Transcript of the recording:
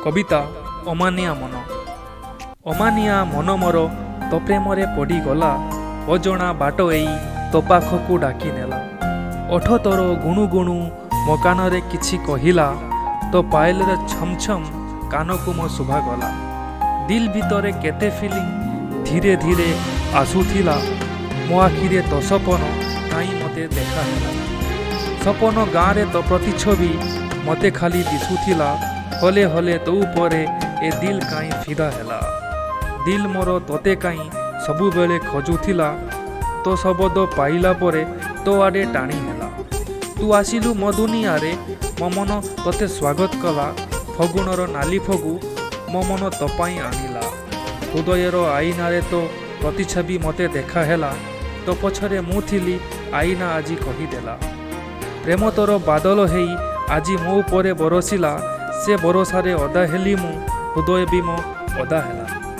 कविता अमानिया मन। अमानिया मन मोर तो प्रेमरे पड़गला, अजणा बाट एई तो पाखकू डाकी नेला। ओठ तोर गुणु गुणु मो कानरे किछि कहिला, तो पायलर छम छम कानकू मो शुभा गला। दिल भितरे केते फिलिंग धीरे धीरे आसुथिला, मो आखिरे तो सपन काई मते देखा हेला। सपन गाँरे तो प्रतिछवि मते खाली दिसुथिला, हले हले तो उपरे ए दिल काई फिदा हेला। दिल मोर तोते काई सबु बेले खोजुथिला, तो शब्द पाइला परे तो आडे टाणी हेला। तू आसिलु मो दुनियारे, मो मन तोते स्वागत कला। फगुणर नाली फगु मो मन तो पाई आनिला। हृदयर आईनारे तो प्रतिछवि मते देखा हेला, तो पछरे मु थिली आईना आजी कहिदेला। प्रेम तोर बादल हेई आजी मो उपरे बरसिला, से बरसारे अदा हेली मु, हृदय भी मो अदा हेला।